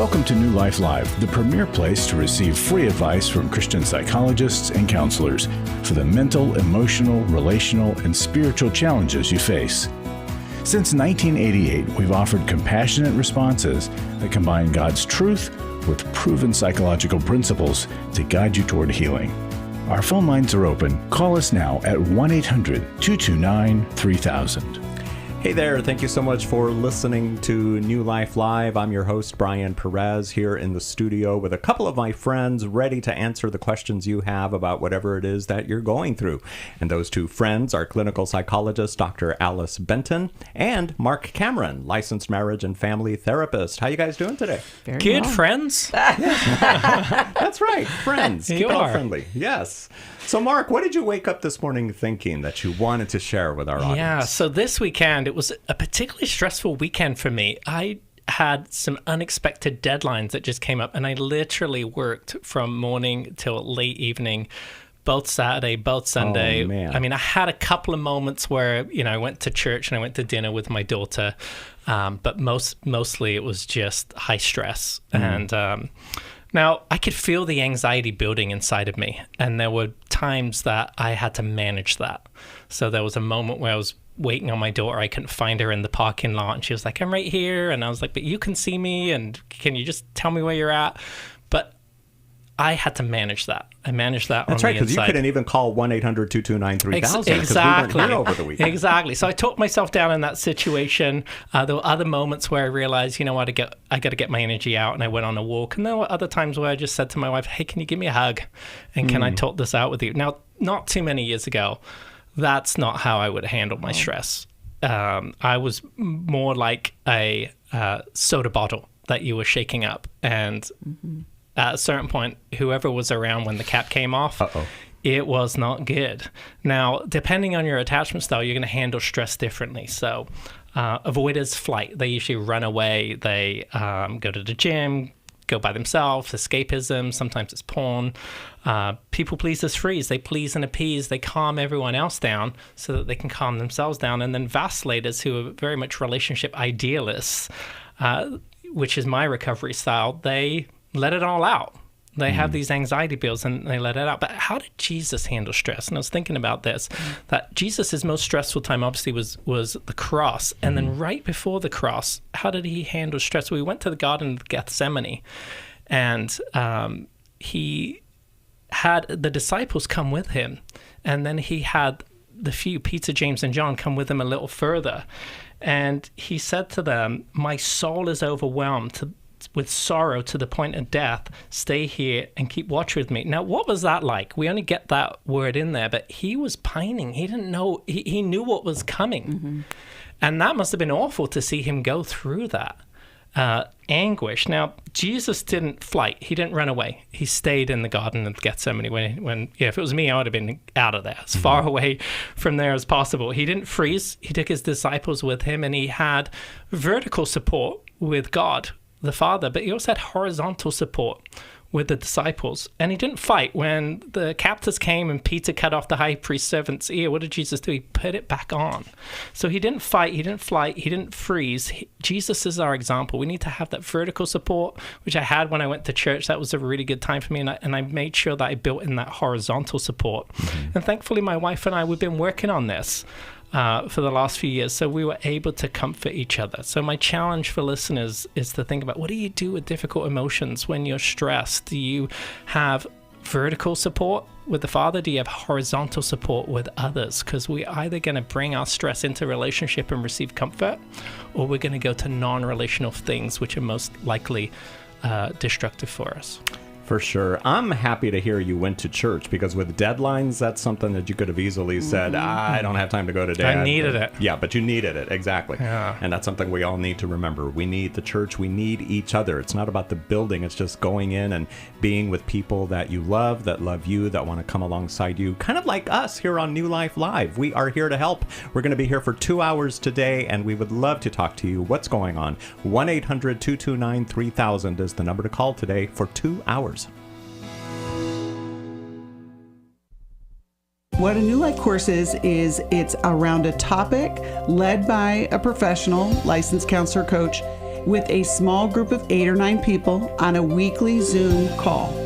Welcome to New Life Live, the premier place to receive free advice from Christian psychologists and counselors for the mental, emotional, relational, and spiritual challenges you face. Since 1988, we've offered compassionate responses that combine God's truth with proven psychological principles to guide you toward healing. Our phone lines are open. Call us now at 1-800-229-3000. Hey there, thank you so much for listening to New Life Live. I'm your host, Brian Perez, here in the studio with a couple of my friends ready to answer the questions you have about whatever it is that you're going through. And those two friends are clinical psychologist Dr. Alice Benton and Marc Cameron, licensed marriage and family therapist. How you guys doing today? Very Good well. friends. That's right, friends. You Keep it all are. friendly. Yes. So, Marc, what did you wake up this morning thinking that you wanted to share with our audience? Yeah, so this weekend, it was a particularly stressful weekend for me. I had some unexpected deadlines that just came up, and I literally worked from morning till late evening, both Saturday, both Sunday. Oh, man. I mean, I had a couple of moments where, I went to church and I went to dinner with my daughter, but mostly it was just high stress. And now, I could feel the anxiety building inside of me, and there were times that I had to manage that. So there was a moment where I was waiting on my daughter. I couldn't find her in the parking lot, and she was like, I'm right here. And I was like, but you can see me, and can you just tell me where you're at? But I had to manage that. I managed that That's on right, the because you inside. couldn't even call 1-800-229-3000 because Exactly. we weren't here over the weekend. Exactly. So I talked myself down in that situation. There were other moments where I realized, you know what, I got to get my energy out, and I went on a walk. And there were other times where I just said to my wife, hey, can you give me a hug? And can I talk this out with you? Now, not too many years ago, that's not how I would handle my stress. I was more like a soda bottle that you were shaking up. And at a certain point, whoever was around when the cap came off, it was not good. Now, depending on your attachment style, you're going to handle stress differently. So avoiders flight. They usually run away. They go to the gym, go by themselves, escapism. Sometimes it's porn. People pleasers freeze. They please and appease. They calm everyone else down so that they can calm themselves down. And then vacilators, who are very much relationship idealists, which is my recovery style, they let it all out. They have these anxiety builds and they let it out. But how did Jesus handle stress? And I was thinking about this, that Jesus' most stressful time obviously was the cross. And then right before the cross, how did he handle stress? We went to the Garden of Gethsemane, and he had the disciples come with him. And then he had the few, Peter, James, and John, come with him a little further. And he said to them, my soul is overwhelmed with sorrow to the point of death. Stay here and keep watch with me. Now, what was that like? We only get that word in there, but he was pining. He didn't know. He knew what was coming. And that must have been awful to see him go through that anguish. Now, Jesus didn't flight. He didn't run away. He stayed in the Garden of Gethsemane. When if it was me, I would have been out of there, as far away from there as possible. He didn't freeze. He took his disciples with him, and he had vertical support with God, the Father, but he also had horizontal support with the disciples. And he didn't fight. When the captors came and Peter cut off the high priest's servant's ear, what did Jesus do? He put it back on. So he didn't fight, he didn't flight, he didn't freeze. Jesus is our example. We need to have that vertical support, which I had when I went to church. That was a really good time for me, and I made sure that I built in that horizontal support. And thankfully, my wife and I, we've been working on this for the last few years, so we were able to comfort each other. So my challenge for listeners is to think about, what do you do with difficult emotions when you're stressed? Do you have vertical support with the Father? Do you have horizontal support with others? Because we're either going to bring our stress into relationship and receive comfort, or we're going to go to non-relational things, which are most likely destructive for us. For sure. I'm happy to hear you went to church, because with deadlines, that's something that you could have easily said, I don't have time to go today. I needed it. Yeah, but you needed it. Exactly. Yeah. And that's something we all need to remember. We need the church. We need each other. It's not about the building. It's just going in and being with people that you love, that love you, that want to come alongside you. Kind of like us here on New Life Live. We are here to help. We're going to be here for 2 hours today, and we would love to talk to you. What's going on? 1-800-229-3000 is the number to call today for 2 hours. What a New Life course is it's around a topic led by a professional licensed counselor coach, with a small group of 8 or 9 people on a weekly Zoom call.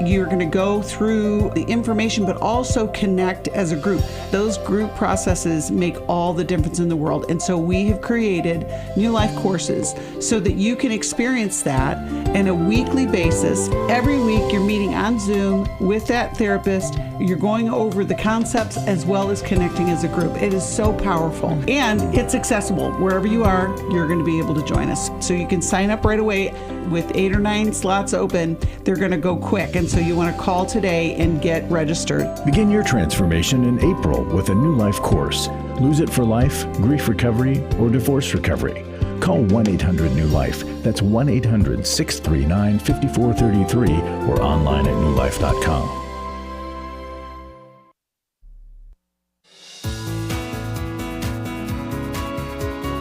You're going to go through the information, but also connect as a group. Those group processes make all the difference in the world. And so we have created New Life courses so that you can experience that on a weekly basis. Every week you're meeting on Zoom with that therapist. You're going over the concepts as well as connecting as a group. It is so powerful. And it's accessible. Wherever you are, you're going to be able to join us. So you can sign up right away with 8 or 9 slots open. They're going to go quick. And so you want to call today and get registered. Begin your transformation in April with a New Life course. Lose it for life, grief recovery, or divorce recovery. Call 1-800-NEW-LIFE. That's 1-800-639-5433 or online at newlife.com.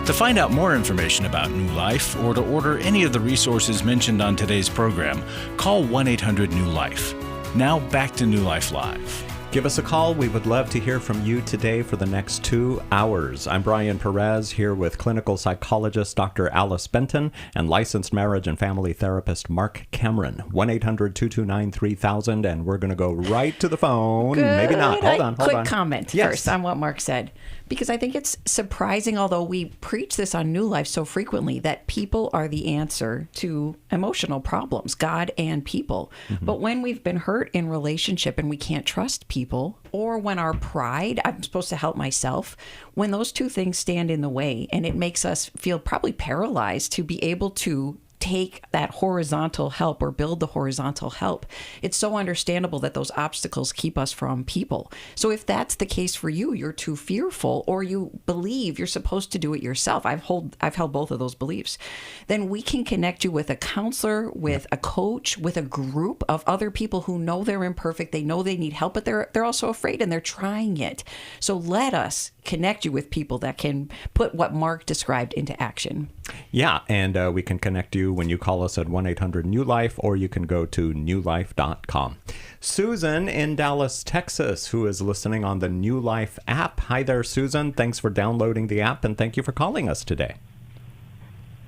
To find out more information about New Life or to order any of the resources mentioned on today's program, call 1-800-NEW-LIFE. Now back to New Life Live. Give us a call. We would love to hear from you today for the next 2 hours. I'm Brian Perez here with clinical psychologist Dr. Alice Benton and licensed marriage and family therapist Marc Cameron. 1-800-229-3000, and we're going to go right to the phone. Good. Maybe not. Hold on. Quick comment Yes. first on what Marc said. Because I think it's surprising, although we preach this on New Life so frequently, that people are the answer to emotional problems, God and people. Mm-hmm. But when we've been hurt in relationship and we can't trust people, or when our pride, I'm supposed to help myself, when those two things stand in the way, and it makes us feel probably paralyzed to be able to take that horizontal help or build the horizontal help. It's so understandable that those obstacles keep us from people. So if that's the case for you, you're too fearful, or you believe you're supposed to do it yourself. I've held both of those beliefs. Then we can connect you with a counselor, with a coach, with a group of other people who know they're imperfect. They know they need help, but they're also afraid and they're trying it. So let us connect you with people that can put what Marc described into action. Yeah, and we can connect you when you call us at 1-800-NEW-LIFE, or you can go to newlife.com. Susan in Dallas, Texas, who is listening on the New Life app. Hi there, Susan. Thanks for downloading the app, and thank you for calling us today.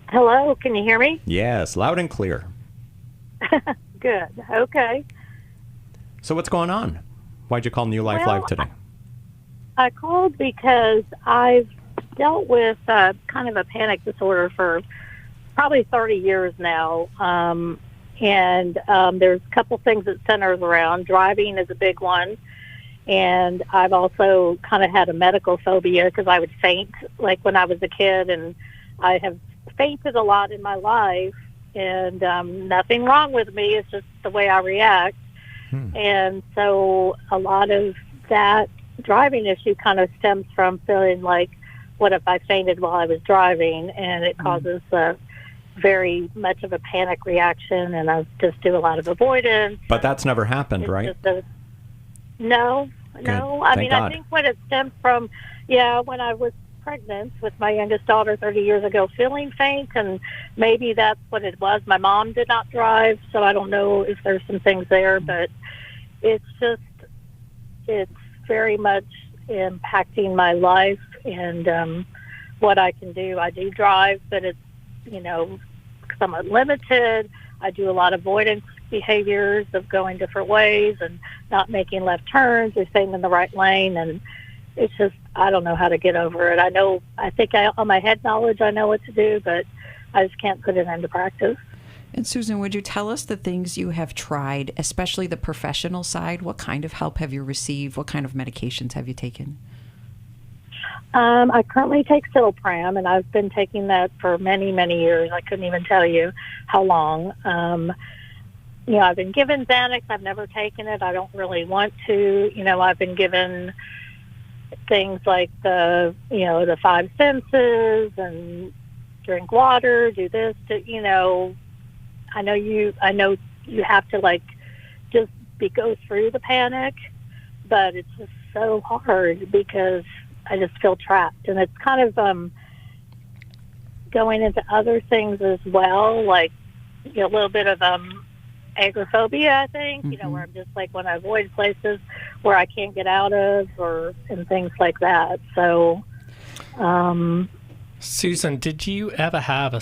Hello, can you hear me? Yes, loud and clear. Good, okay. So what's going on? Why'd you call New Life Live today? I called because I've dealt with kind of a panic disorder for probably 30 years now. And there's a couple things that centers around. Driving is a big one. And I've also kind of had a medical phobia because I would faint like when I was a kid. And I have fainted a lot in my life. And nothing wrong with me. It's just the way I react. And so a lot of that driving issue kind of stems from feeling like, what if I fainted while I was driving? And it causes very much of a panic reaction, and I just do a lot of avoidance. But that's never happened, right? No. Good. I mean, God. I think what it stemmed from, when I was pregnant with my youngest daughter 30 years ago, feeling faint, and maybe that's what it was. My mom did not drive, so I don't know if there's some things there, but it's very much impacting my life and what I can do. I do drive, but it's, somewhat limited. I do a lot of avoidance behaviors of going different ways and not making left turns or staying in the right lane. And it's just, I don't know how to get over it. I think on my head knowledge, I know what to do, but I just can't put it into practice. And Susan, would you tell us the things you have tried, especially the professional side? What kind of help have you received? What kind of medications have you taken? I currently take Silpram, and I've been taking that for many, many years. I couldn't even tell you how long. I've been given Xanax. I've never taken it. I don't really want to. I've been given things like the 5 senses and drink water, do this, I know you have to just go through the panic, but it's just so hard because I just feel trapped. And it's kind of going into other things as well, like a little bit of agoraphobia, I think, where I'm just when I avoid places where I can't get out of and things like that. So Susan, did you ever have a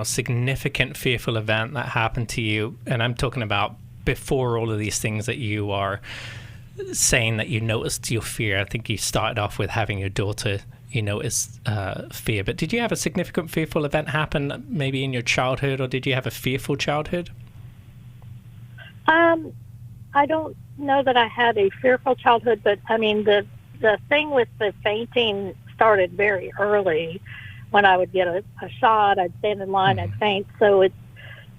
significant fearful event that happened to you, and I'm talking about before all of these things that you are saying that you noticed your fear. I think you started off with having your daughter, notice fear. But did you have a significant fearful event happen maybe in your childhood, or did you have a fearful childhood? I don't know that I had a fearful childhood, but I mean, the thing with the fainting started very early. When I would get a shot, I'd stand in line, I'd faint. So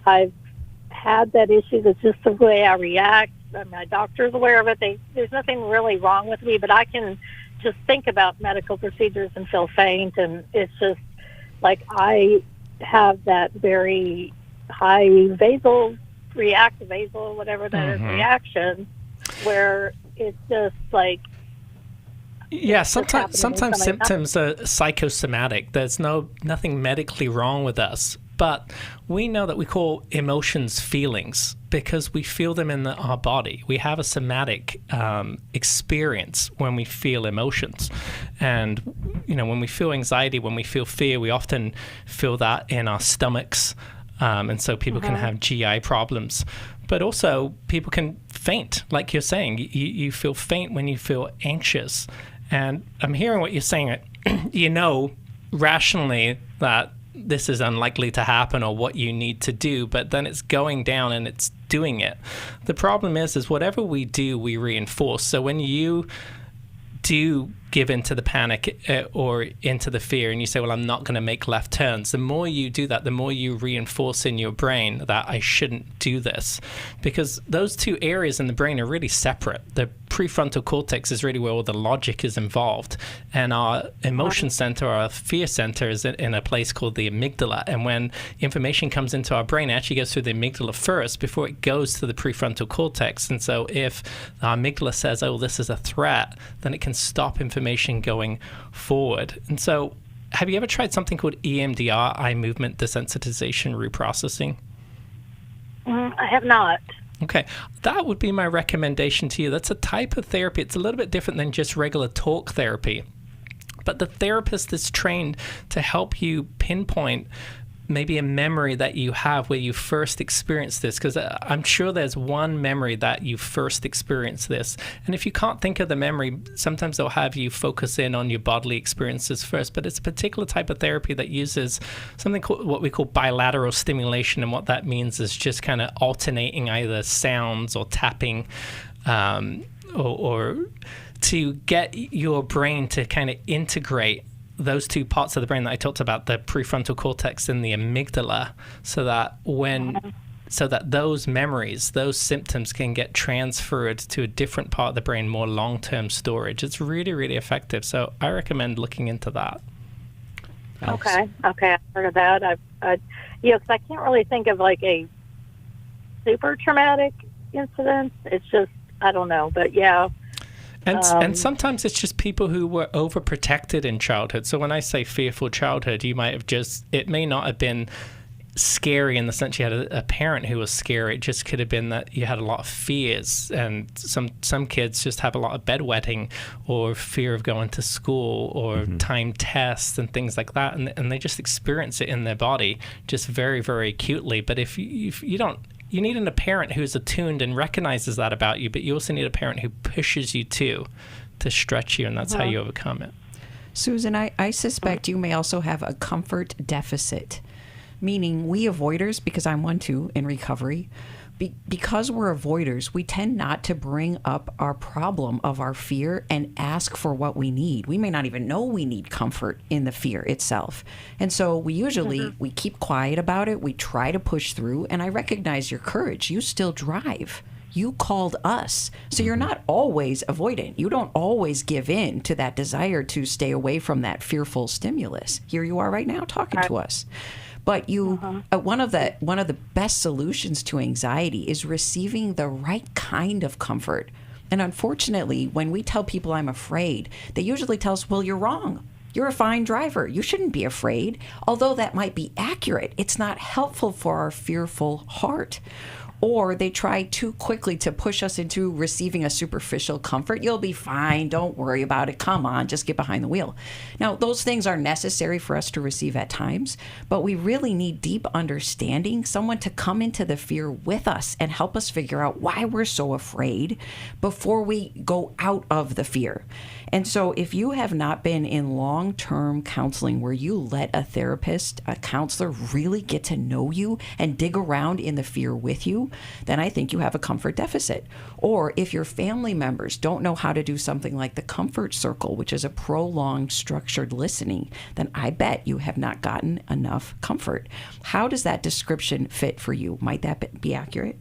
I've had that issue. That's just the way I react. My doctor's aware of it. There's nothing really wrong with me, but I can just think about medical procedures and feel faint. And it's just like I have that very high reactive basal, whatever that is, reaction, where it's just like, yeah, sometimes symptoms are psychosomatic. There's nothing medically wrong with us, but we know that we call emotions feelings because we feel them in our body. We have a somatic experience when we feel emotions. And, when we feel anxiety, when we feel fear, we often feel that in our stomachs. And so people can have GI problems. But also people can faint, like you're saying. You feel faint when you feel anxious. And I'm hearing what you're saying. Rationally that this is unlikely to happen or what you need to do, but then it's going down and it's doing it. The problem is whatever we do, we reinforce. So when you do give into the panic or into the fear and you say, well, I'm not going to make left turns, the more you do that, the more you reinforce in your brain that I shouldn't do this, because those two areas in the brain are really separate. The prefrontal cortex is really where all the logic is involved, and our emotion center, our fear center, is in a place called the amygdala. And when information comes into our brain, it actually goes through the amygdala first before it goes to the prefrontal cortex. And so if our amygdala says, oh, this is a threat, then it can stop information going forward. And so have you ever tried something called EMDR, eye movement desensitization reprocessing? I have not. Okay, that would be my recommendation to you. That's a type of therapy. It's a little bit different than just regular talk therapy. But the therapist is trained to help you pinpoint maybe a memory that you have where you first experienced this, because I'm sure there's one memory that you first experienced this. And if you can't think of the memory, sometimes they'll have you focus in on your bodily experiences first. But it's a particular type of therapy that uses something called what we call bilateral stimulation. And what that means is just kind of alternating either sounds or tapping or to get your brain to kind of integrate those two parts of the brain that I talked about, the prefrontal cortex and the amygdala, so that those memories, those symptoms can get transferred to a different part of the brain, more long-term storage. It's really, really effective. So I recommend looking into that. Okay, I've heard of that. Because I can't really think of like a super traumatic incident. It's just, I don't know, but yeah. And sometimes it's just people who were overprotected in childhood. So when I say fearful childhood, you might have it may not have been scary in the sense you had a parent who was scary. It just could have been that you had a lot of fears. And some kids just have a lot of bedwetting or fear of going to school or timed tests and things like that. And they just experience it in their body just very, very acutely. But if you don't, you need a parent who's attuned and recognizes that about you, but you also need a parent who pushes you to stretch you, and that's how you overcome it. Susan, I suspect you may also have a comfort deficit, meaning we avoiders, because I'm one too in recovery, because we're avoiders, we tend not to bring up our problem of our fear and ask for what we need. We may not even know we need comfort in the fear itself. And so we usually, we keep quiet about it. We try to push through. And I recognize your courage. You still drive. You called us. So you're not always avoidant. You don't always give in to that desire to stay away from that fearful stimulus. Here you are right now talking to us. But one of the best solutions to anxiety is receiving the right kind of comfort. And unfortunately, when we tell people I'm afraid, they usually tell us, well, you're wrong. You're a fine driver. You shouldn't be afraid. Although that might be accurate, it's not helpful for our fearful heart. or they try too quickly to push us into receiving a superficial comfort. You'll be fine. Don't worry about it. Come on, just get behind the wheel. Now, those things are necessary for us to receive at times, but we really need deep understanding, someone to come into the fear with us and help us figure out why we're so afraid before we go out of the fear. And so if you have not been in long-term counseling where you let a therapist, a counselor really get to know you and dig around in the fear with you, then I think you have a comfort deficit. Or if your family members don't know how to do something like the comfort circle, which is a prolonged structured listening, then I bet you have not gotten enough comfort. How does that description fit for you? Might that be accurate?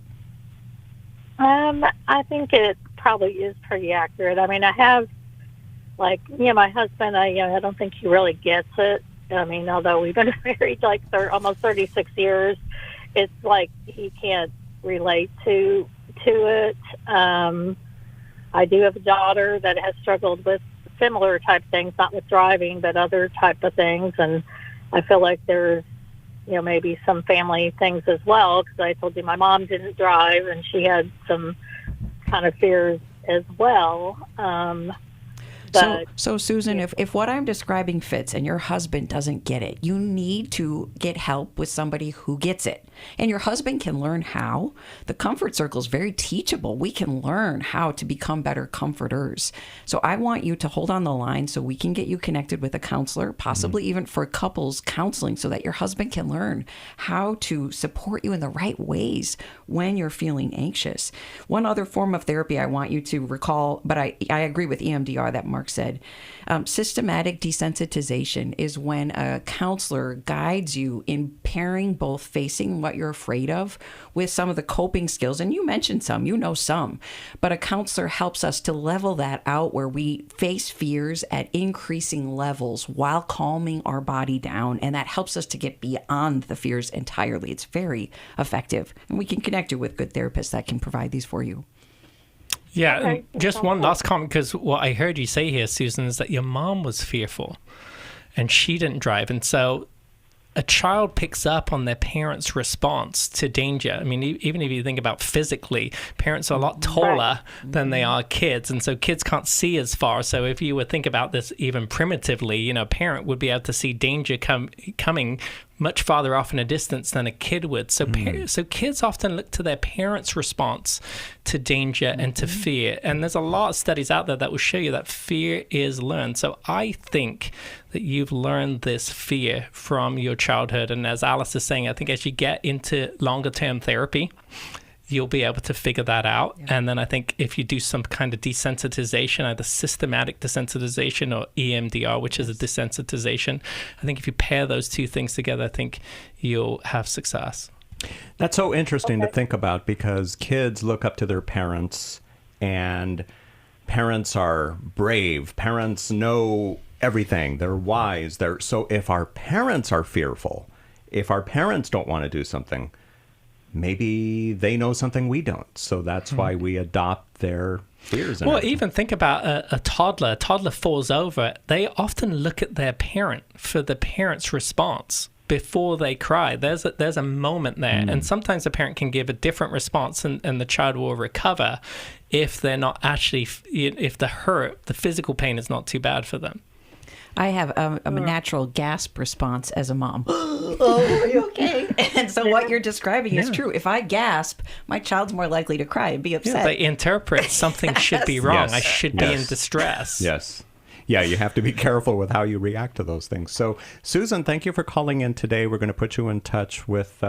I think it probably is pretty accurate. I mean, I have, like, my husband, I don't think he really gets it. I mean, although we've been married like almost 36 years, it's like he can't relate to it. I do have a daughter that has struggled with similar type things, not with driving, but other type of things. And I feel like there's, maybe some family things as well, because I told you my mom didn't drive and she had some kind of fears as well. So Susan, if what I'm describing fits and your husband doesn't get it, you need to get help with somebody who gets it. And your husband can learn how. The comfort circle is very teachable. We can learn how to become better comforters. So I want you to hold on the line so we can get you connected with a counselor, possibly even for couples counseling, so that your husband can learn how to support you in the right ways when you're feeling anxious. One other form of therapy I want you to recall, but I agree with EMDR that Marc said. Systematic desensitization is when a counselor guides you in pairing both facing what you're afraid of with some of the coping skills. And you mentioned some, some, but a counselor helps us to level that out where we face fears at increasing levels while calming our body down. And that helps us to get beyond the fears entirely. It's very effective. And we can connect you with good therapists that can provide these for you. Yeah, Okay. and just one last comment, because what I heard you say here, Susan, is that your mom was fearful and she didn't drive. And so a child picks up on their parents' response to danger. I mean, even if you think about physically, parents are a lot taller than they are kids. And so kids can't see as far. So if you would think about this even primitively, a parent would be able to see danger coming much farther off in a distance than a kid would. So so kids often look to their parents' response to danger and to fear. And there's a lot of studies out there that will show you that fear is learned. So I think that you've learned this fear from your childhood. And as Alice is saying, I think as you get into longer term therapy, you'll be able to figure that out. Yeah. And then I think if you do some kind of desensitization, either systematic desensitization or EMDR, which is a desensitization, I think if you pair those two things together, I think you'll have success. That's so interesting to think about, because kids look up to their parents, and parents are brave. Parents know everything. They're wise. So if our parents are fearful, if our parents don't want to do something, maybe they know something we don't. So that's why we adopt their fears. Well, even think about a toddler. A toddler falls over. They often look at their parent for the parent's response before they cry. There's a moment there. And sometimes a parent can give a different response and the child will recover if they're not actually, if the physical pain is not too bad for them. I have a natural gasp response as a mom. Oh, are you okay? And so what you're describing is true. If I gasp, my child's more likely to cry and be upset. Yeah, they interpret something should be wrong. Yes. I should be in distress. Yes. Yeah, you have to be careful with how you react to those things. So, Susan, thank you for calling in today. We're going to put you in touch with,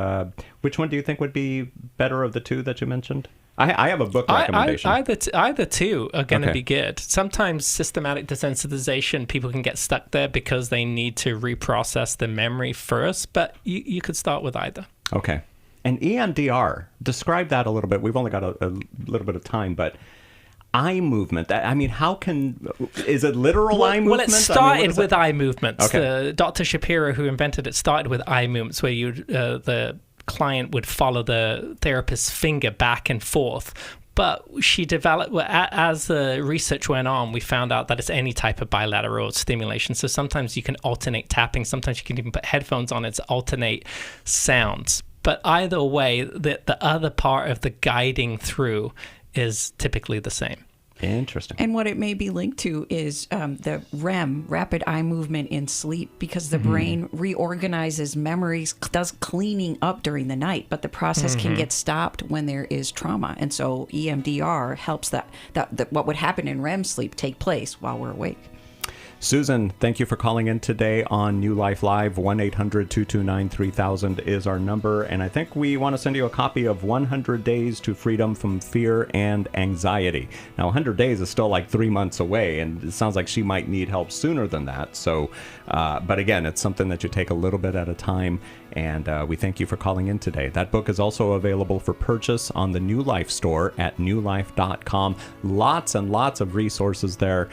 which one do you think would be better of the two that you mentioned? I have a book recommendation. Either two are going to be good. Sometimes systematic desensitization, people can get stuck there because they need to reprocess the memory first, but you could start with either. Okay. And EMDR, describe that a little bit. We've only got a little bit of time, but eye movement. Is it literal eye movement? Well, it started with eye movements. Okay. Dr. Shapiro, who invented it, started with eye movements where the client would follow the therapist's finger back and forth. But she developed, as the research went on, we found out that it's any type of bilateral stimulation. So sometimes you can alternate tapping. Sometimes you can even put headphones on it to alternate sounds. But either way, the other part of the guiding through is typically the same. Interesting. And what it may be linked to is the REM, rapid eye movement in sleep, because the brain reorganizes memories, does cleaning up during the night, but the process can get stopped when there is trauma. And so EMDR helps that what would happen in REM sleep take place while we're awake. Susan, thank you for calling in today on New Life Live. 1-800-229-3000 is our number. And I think we want to send you a copy of 100 Days to Freedom from Fear and Anxiety. Now, 100 days is still like 3 months away, and it sounds like she might need help sooner than that. So, but again, it's something that you take a little bit at a time. And we thank you for calling in today. That book is also available for purchase on the New Life store at newlife.com. Lots and lots of resources there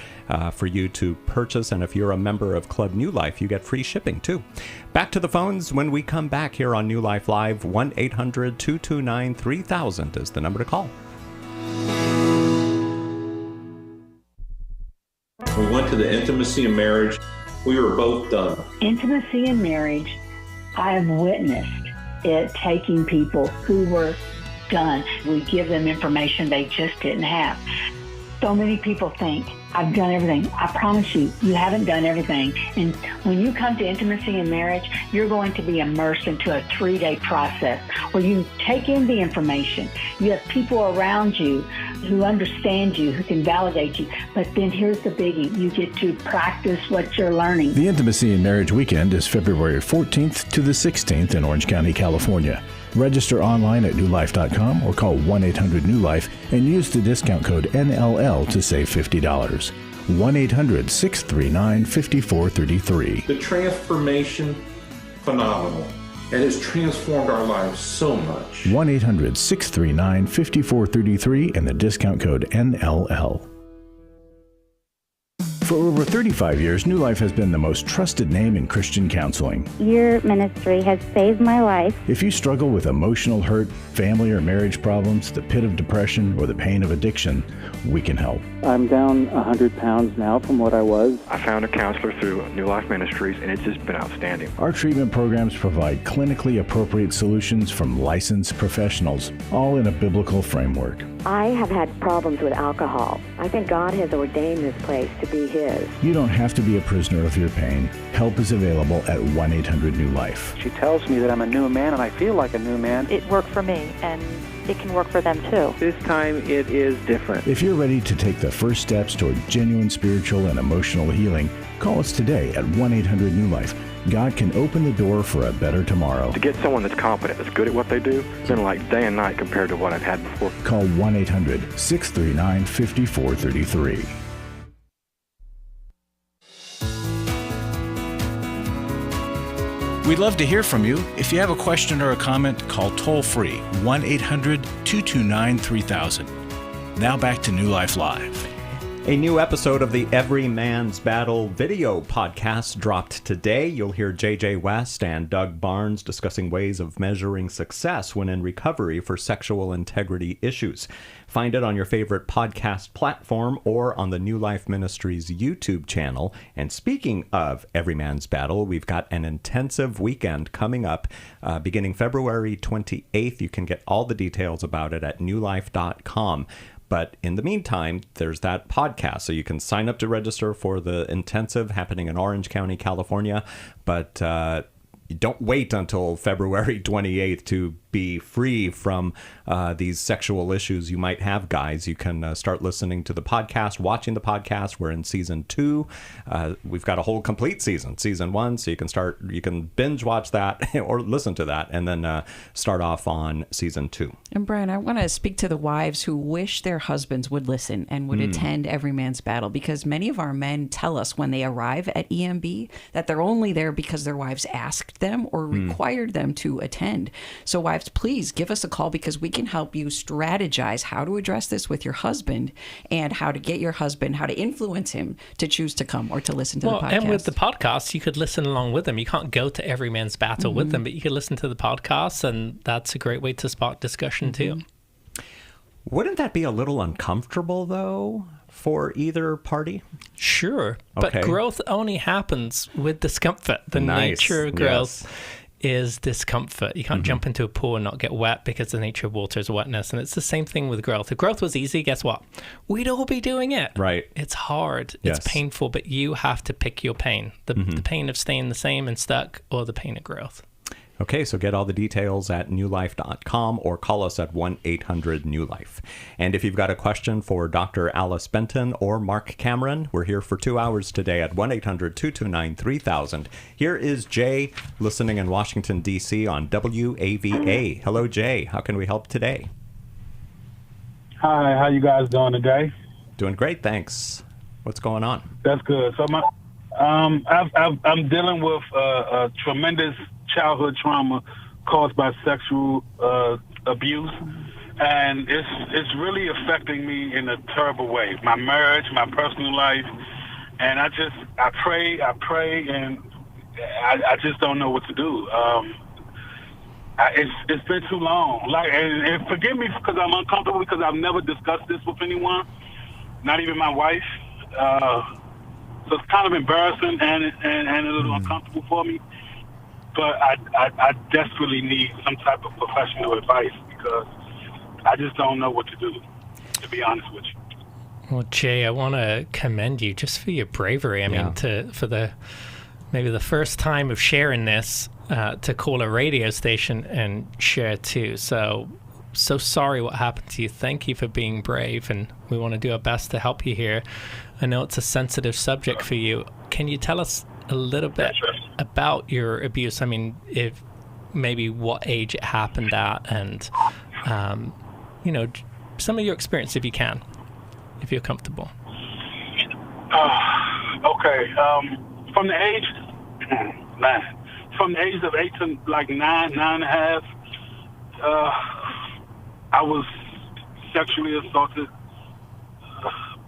for you to purchase. And if you're a member of Club New Life, you get free shipping too. Back to the phones when we come back here on New Life Live. 1-800-229-3000 is the number to call. We went to the intimacy in marriage. We were both done. Intimacy in marriage, I have witnessed it taking people who were done. We give them information they just didn't have. So many people think, I've done everything. I promise you, you haven't done everything. And when you come to intimacy in marriage, you're going to be immersed into a 3-day process where you take in the information. You have people around you who understand you, who can validate you. But then here's the biggie. You get to practice what you're learning. The Intimacy in Marriage Weekend is February 14th to the 16th in Orange County, California. Register online at newlife.com or call 1-800-NEW-LIFE and use the discount code NLL to save $50. 1-800-639-5433. The transformation, phenomenal. And it's transformed our lives so much. 1-800-639-5433 and the discount code NLL. For over 35 years, New Life has been the most trusted name in Christian counseling. Your ministry has saved my life. If you struggle with emotional hurt, family or marriage problems, the pit of depression, or the pain of addiction, we can help. I'm down 100 pounds now from what I was. I found a counselor through New Life Ministries, and it's just been outstanding. Our treatment programs provide clinically appropriate solutions from licensed professionals, all in a biblical framework. I have had problems with alcohol. I think God has ordained this place to be His. You don't have to be a prisoner of your pain. Help is available at 1-800-NEW-LIFE. She tells me that I'm a new man, and I feel like a new man. It worked for me, and it can work for them too. This time it is different. If you're ready to take the first steps toward genuine spiritual and emotional healing, call us today at 1-800-NEW-LIFE. God can open the door for a better tomorrow. To get someone that's competent, that's good at what they do, it's been like day and night compared to what I've had before. Call 1-800-639-5433. We'd love to hear from you. If you have a question or a comment, call toll-free 1-800-229-3000. Now back to New Life Live. A new episode of the Every Man's Battle video podcast dropped today. You'll hear J.J. West and Doug Barnes discussing ways of measuring success when in recovery for sexual integrity issues. Find it on your favorite podcast platform or on the New Life Ministries YouTube channel. And speaking of Every Man's Battle, we've got an intensive weekend coming up beginning February 28th. You can get all the details about it at newlife.com. But in the meantime, there's that podcast. So you can sign up to register for the intensive happening in Orange County, California. But don't wait until February 28th to be free from these sexual issues you might have, guys. You can start listening to the podcast, watching the podcast. We're in season 2. We've got a whole complete season 1, so you can binge watch that or listen to that, and then start off on season 2. And Brian, I want to speak to the wives who wish their husbands would listen and would attend Every Man's Battle, because many of our men tell us when they arrive at EMB that they're only there because their wives asked them or required them to attend. So wives, please give us a call, because we can help you strategize how to address this with your husband and how to get your husband, how to influence him to choose to come or to listen to the podcast. And with the podcast, you could listen along with them. You can't go to Every Man's Battle with them, but you could listen to the podcast, and that's a great way to spark discussion too. Wouldn't that be a little uncomfortable, though, for either party? Sure, but growth only happens with discomfort. The nature of growth is discomfort. You can't jump into a pool and not get wet because the nature of water is wetness. And it's the same thing with growth. If growth was easy, guess what? We'd all be doing it. Right. It's hard. Yes. It's painful, but you have to pick your pain. The pain of staying the same and stuck, or the pain of growth. Okay, so get all the details at newlife.com or call us at 1-800-NEW-LIFE. And if you've got a question for Dr. Alice Benton or Marc Cameron, we're here for 2 hours today at 1-800-229-3000. Here is Jay, listening in Washington, D.C. on WAVA. Hello, Jay. How can we help today? Hi, how you guys doing today? Doing great, thanks. What's going on? That's good. So I'm dealing with a tremendous childhood trauma caused by sexual abuse, and it's really affecting me in a terrible way. My marriage, my personal life, and I pray, and I just don't know what to do. It's been too long. And forgive me because I'm uncomfortable because I've never discussed this with anyone, not even my wife. So it's kind of embarrassing and a little uncomfortable for me. But I desperately need some type of professional advice because I just don't know what to do, to be honest with you. Well, Jay, I want to commend you just for your bravery. I mean, maybe the first time of sharing this, to call a radio station and share too. So sorry what happened to you. Thank you for being brave, and we want to do our best to help you here. I know it's a sensitive subject for you. Can you tell us a little bit about your abuse? I mean, if maybe what age it happened at, and some of your experience, if you can, if you're comfortable. Okay. From the age of 8 to like 9 and a half, I was sexually assaulted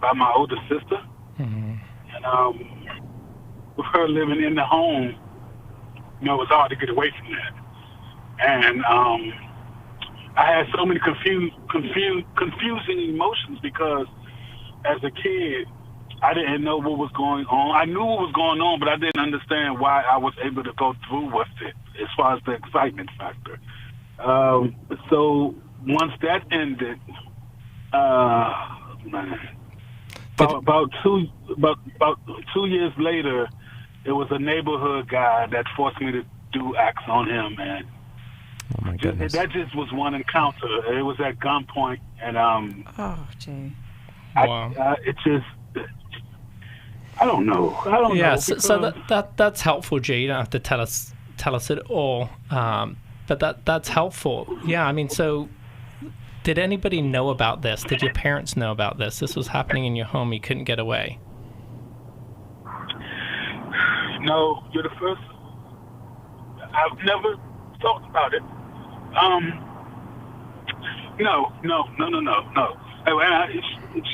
by my older sister, and with her living in the home, it was hard to get away from that. And I had so many confusing emotions because as a kid, I didn't know what was going on. I knew what was going on, but I didn't understand why I was able to go through with it as far as the excitement factor. So once that ended, about 2 years later, it was a neighborhood guy that forced me to do acts on him, and oh my goodness, that just was one encounter. It was at gunpoint, and Jay, wow. I don't know. Yeah, so that's helpful, Jay. You don't have to tell us it all, but that's helpful. Yeah, I mean, so did anybody know about this? Did your parents know about this? This was happening in your home. You couldn't get away. No, you're the first. I've never talked about it. No.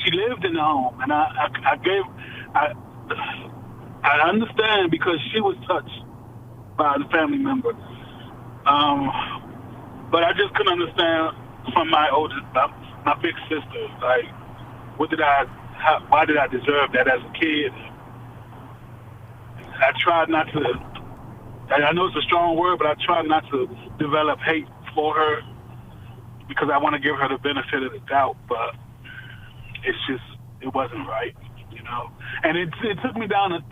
She lived in the home, and I understand because she was touched by the family member. But I just couldn't understand from my big sister, like, why did I deserve that as a kid? I tried not to, I know it's a strong word, but I tried not to develop hate for her because I want to give her the benefit of the doubt, but it wasn't right, And it took me down and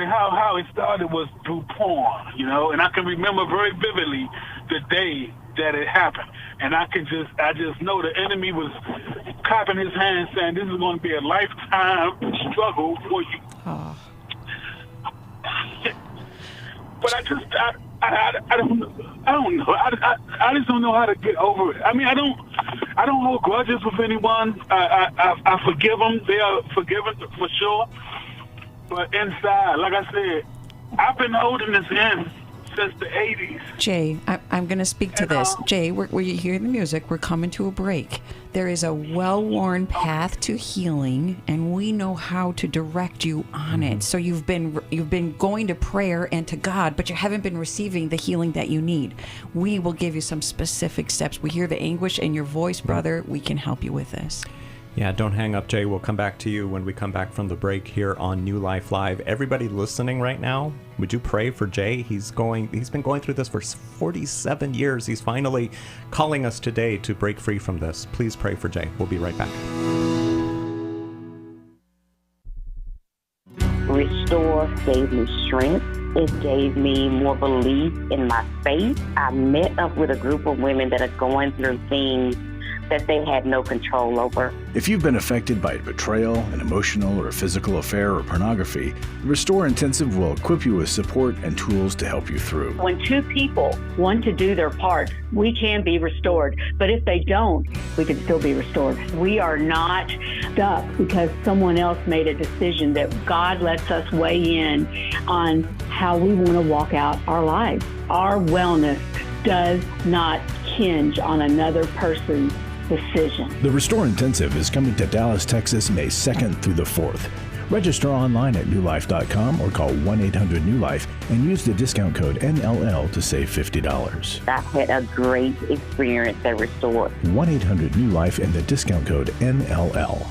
how it started was through porn, and I can remember very vividly the day that it happened. And I just know the enemy was clapping his hands saying, this is going to be a lifetime struggle for you. Oh. But I don't know. I just don't know how to get over it. I mean, I don't hold grudges with anyone. I forgive them. They are forgiven for sure. But inside, like I said, I've been holding this in since the 80s. Jay, I'm going to speak to this. Jay, where you hear the music, we're coming to a break. There is a well-worn path to healing, and we know how to direct you on it. So you've been going to prayer and to God, but you haven't been receiving the healing that you need. We will give you some specific steps. We hear the anguish in your voice, brother. We can help you with this. Yeah, don't hang up, Jay. We'll come back to you when we come back from the break here on New Life Live. Everybody listening right now, would you pray for Jay? He's been going through this for 47 years. He's finally calling us today to break free from this. Please pray for Jay. We'll be right back. Restore gave me strength. It gave me more belief in my faith. I met up with a group of women that are going through things that they had no control over. If you've been affected by betrayal, an emotional or physical affair, or pornography, the Restore Intensive will equip you with support and tools to help you through. When two people want to do their part, we can be restored. But if they don't, we can still be restored. We are not stuck because someone else made a decision. That God lets us weigh in on how we want to walk out our lives. Our wellness does not hinge on another person's decision. The Restore Intensive is coming to Dallas, Texas, May 2nd through the 4th. Register online at newlife.com or call 1-800-NEW-LIFE and use the discount code NLL to save $50. I had a great experience at Restore. 1-800-NEW-LIFE and the discount code NLL.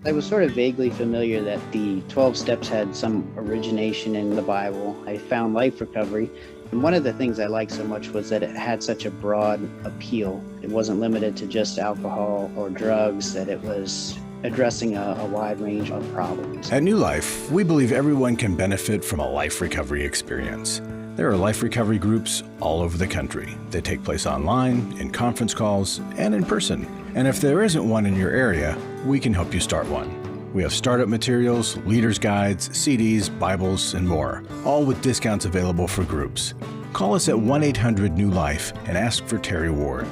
I was sort of vaguely familiar that the 12 steps had some origination in the Bible. I found Life Recovery. And one of the things I liked so much was that it had such a broad appeal. It wasn't limited to just alcohol or drugs, that it was addressing a wide range of problems. At New Life, we believe everyone can benefit from a life recovery experience. There are life recovery groups all over the country. They take place online, in conference calls, and in person. And if there isn't one in your area, we can help you start one. We have startup materials, leaders' guides, CDs, Bibles, and more, all with discounts available for groups. Call us at 1-800-NEW-LIFE and ask for Terry Ward.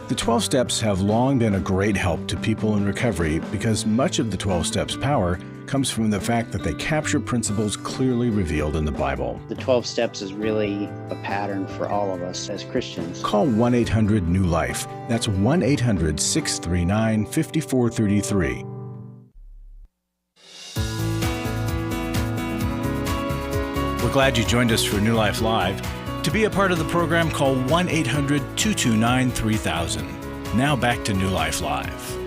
The 12 Steps have long been a great help to people in recovery because much of the 12 Steps' power comes from the fact that they capture principles clearly revealed in the Bible. The 12 steps is really a pattern for all of us as Christians. Call 1-800-NEW-LIFE. That's 1-800-639-5433. We're glad you joined us for New Life Live. To be a part of the program, call 1-800-229-3000. Now back to New Life Live.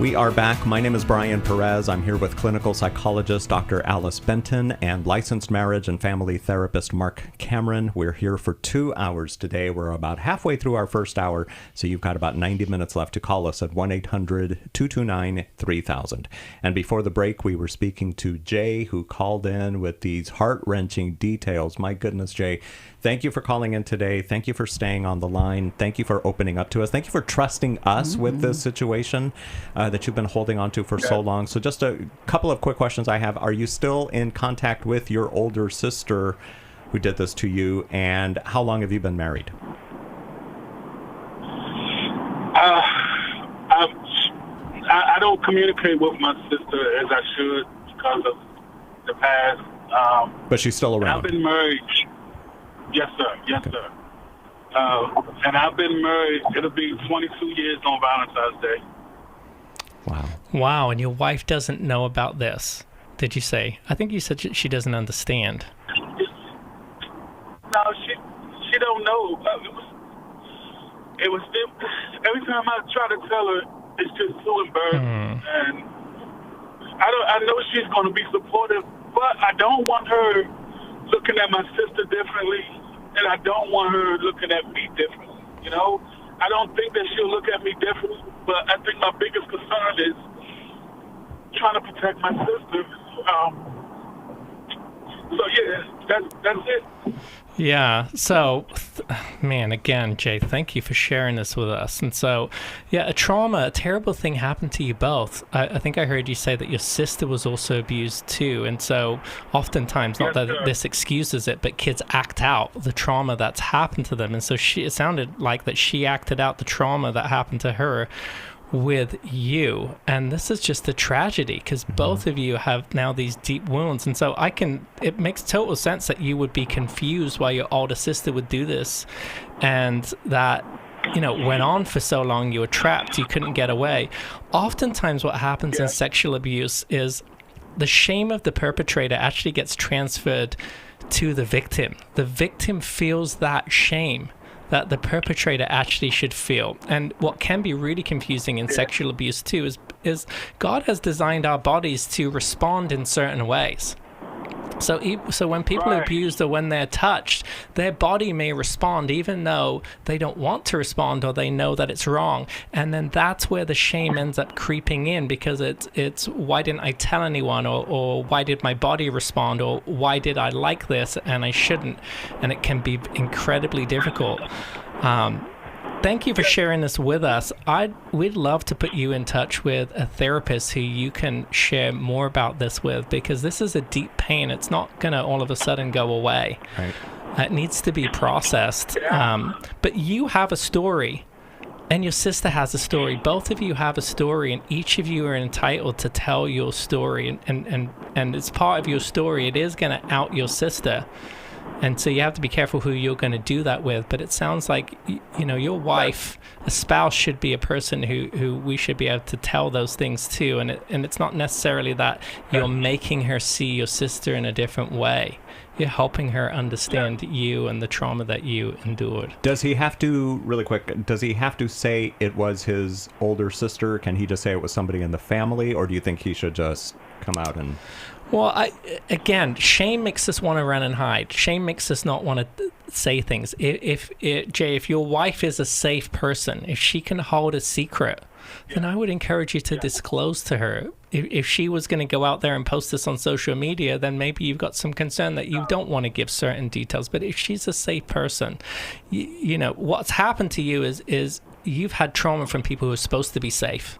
We are back. My name is Brian Perez. I'm here with clinical psychologist Dr. Alice Benton and licensed marriage and family therapist Marc Cameron. We're here for 2 hours today. We're about halfway through our first hour, so you've got about 90 minutes left to call us at 1-800-229-3000. And before the break, we were speaking to Jay, who called in with these heart-wrenching details. My goodness, Jay. Thank you for calling in today. Thank you for staying on the line. Thank you for opening up to us. Thank you for trusting us with this situation that you've been holding on to for so long. So just a couple of quick questions I have. Are you still in contact with your older sister who did this to you? And how long have you been married? I don't communicate with my sister as I should because of the past. But she's still around. I've been married. Yes, sir. Yes, sir. And I've been married. It'll be 22 years on Valentine's Day. Wow. Wow, and your wife doesn't know about this, did you say? I think you said she doesn't understand. No, she don't know. It was every time I try to tell her, it's just too embarrassing. And I know she's going to be supportive, but I don't want her looking at my sister differently, and I don't want her looking at me differently. You know, I don't think that she'll look at me differently, but I think my biggest concern is trying to protect my sister. So yeah, that's it. Yeah. So, man, again, Jay, thank you for sharing this with us. And so, yeah, a terrible thing happened to you both. I think I heard you say that your sister was also abused too. And so oftentimes, not that this excuses it, but kids act out the trauma that's happened to them. And so it sounded like that she acted out the trauma that happened to her with you. And this is just a tragedy because both of you have now these deep wounds. And so it makes total sense that you would be confused why your older sister would do this, and that, you know, went on for so long, you were trapped, you couldn't get away. Oftentimes what happens in sexual abuse is the shame of the perpetrator actually gets transferred to the victim. The victim feels that shame that the perpetrator actually should feel. And what can be really confusing in sexual abuse too is God has designed our bodies to respond in certain ways. So when people are abused or when they're touched, their body may respond even though they don't want to respond or they know that it's wrong. And then that's where the shame ends up creeping in, because it's why didn't I tell anyone, or why did my body respond, or why did I like this and I shouldn't? And it can be incredibly difficult. Thank you for sharing this with us. We'd love to put you in touch with a therapist who you can share more about this with, because this is a deep pain. It's not going to all of a sudden go away. Right. It needs to be processed. But you have a story, and your sister has a story. Both of you have a story, and each of you are entitled to tell your story. And as part of your story, it is going to out your sister. And so you have to be careful who you're going to do that with. But it sounds like, your wife, a spouse, should be a person who we should be able to tell those things to. And it's not necessarily that you're making her see your sister in a different way. You're helping her understand you and the trauma that you endured. Does he have to, really quick, does he have to say it was his older sister? Can he just say it was somebody in the family? Or do you think he should just come out and... Well, again, shame makes us want to run and hide. Shame makes us not want to say things. If your wife is a safe person, if she can hold a secret, then I would encourage you to disclose to her. If she was going to go out there and post this on social media, then maybe you've got some concern that you don't want to give certain details. But if she's a safe person, what's happened to you is you've had trauma from people who are supposed to be safe,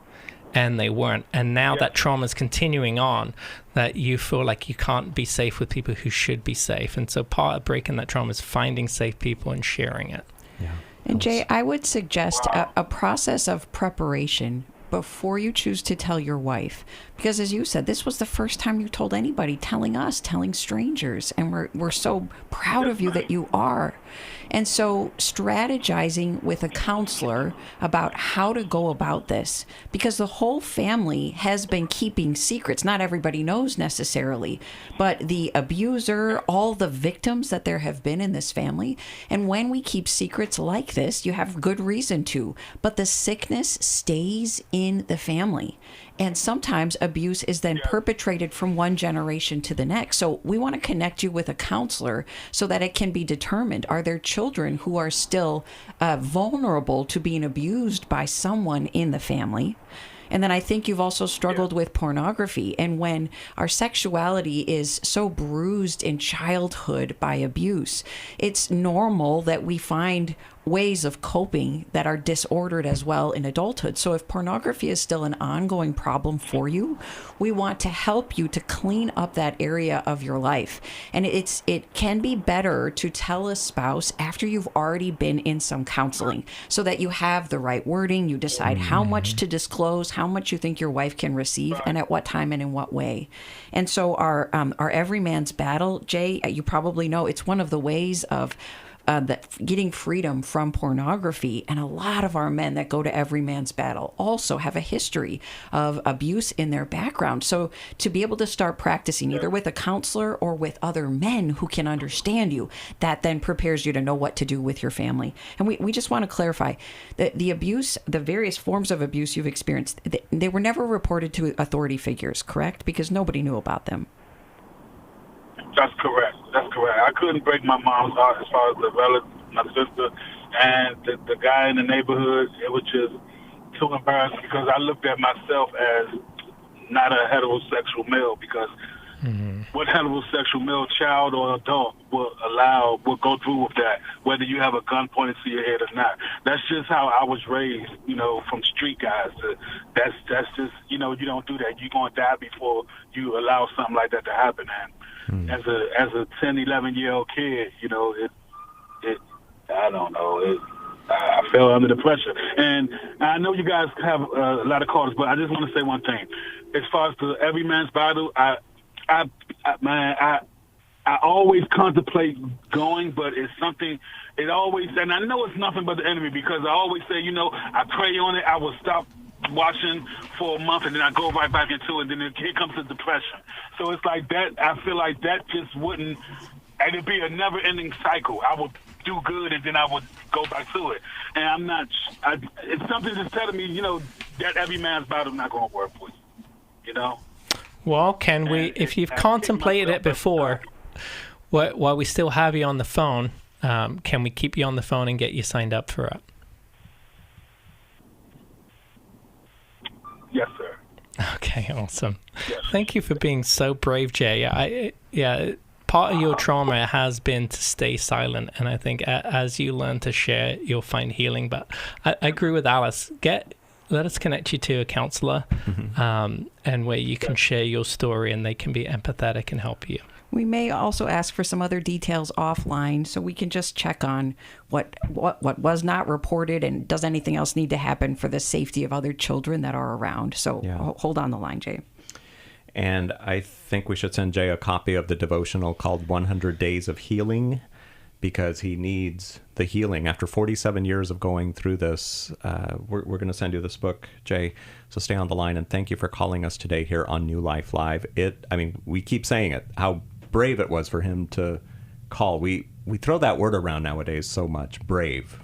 and they weren't. And now that trauma is continuing on, that you feel like you can't be safe with people who should be safe. And so part of breaking that trauma is finding safe people and sharing it. Yeah. And Jay, I would suggest a process of preparation before you choose to tell your wife. Because as you said, this was the first time you told anybody, telling strangers. And we're so proud of you that you are. And so strategizing with a counselor about how to go about this, because the whole family has been keeping secrets. Not everybody knows necessarily, but the abuser, all the victims that there have been in this family. And when we keep secrets like this, you have good reason to, but the sickness stays in the family. And sometimes abuse is then perpetrated from one generation to the next. So we want to connect you with a counselor so that it can be determined, are there children who are still vulnerable to being abused by someone in the family? And then I think you've also struggled with pornography. And when our sexuality is so bruised in childhood by abuse, it's normal that we find ways of coping that are disordered as well in adulthood. So if pornography is still an ongoing problem for you, we want to help you to clean up that area of your life. And it can be better to tell a spouse after you've already been in some counseling, so that you have the right wording, you decide how much to disclose, how much you think your wife can receive, and at what time and in what way. And so our Every Man's Battle, Jay, you probably know, it's one of the ways of getting freedom from pornography. And a lot of our men that go to Every Man's Battle also have a history of abuse in their background. So to be able to start practicing either with a counselor or with other men who can understand you, that then prepares you to know what to do with your family. And we just want to clarify that the abuse, the various forms of abuse you've experienced, they were never reported to authority figures, correct? Because nobody knew about them. That's correct. I couldn't break my mom's heart as far as the relative, my sister, and the guy in the neighborhood. It was just too embarrassing, because I looked at myself as not a heterosexual male, because what heterosexual male, child or adult, will go through with that, whether you have a gun pointed to your head or not. That's just how I was raised, from street guys. That's just, you don't do that. You're going to die before you allow something like that to happen. And as a 10, 11-year-old kid, I don't know. I fell under the pressure. And I know you guys have a lot of callers, but I just want to say one thing. As far as the Every Man's Battle, I always contemplate going, but it's something, and I know it's nothing but the enemy, because I always say, I pray on it, I will stop watching for a month, and then I go right back into it, and then here comes the depression. So it's like that. I feel like that just wouldn't, and it'd be a never-ending cycle. I would do good, and then I would go back to it. And I'm not. It's something that's telling me, that every man's battle not going to work for you. Well, can we, if you've contemplated it before, while we still have you on the phone, can we keep you on the phone and get you signed up for it? Yes, sir. Okay, awesome. Yes. Thank you for being so brave, Jay. Part of your trauma has been to stay silent, and I think as you learn to share, you'll find healing. But I agree with Alice. Let us connect you to a counselor, and where you can share your story, and they can be empathetic and help you. We may also ask for some other details offline, so we can just check on what was not reported, and does anything else need to happen for the safety of other children that are around. So hold on the line, Jay. And I think we should send Jay a copy of the devotional called 100 Days of Healing, because he needs the healing. After 47 years of going through this, we're going to send you this book, Jay. So stay on the line, and thank you for calling us today here on New Life Live. We keep saying it, how brave it was for him to call. We throw that word around nowadays so much, brave.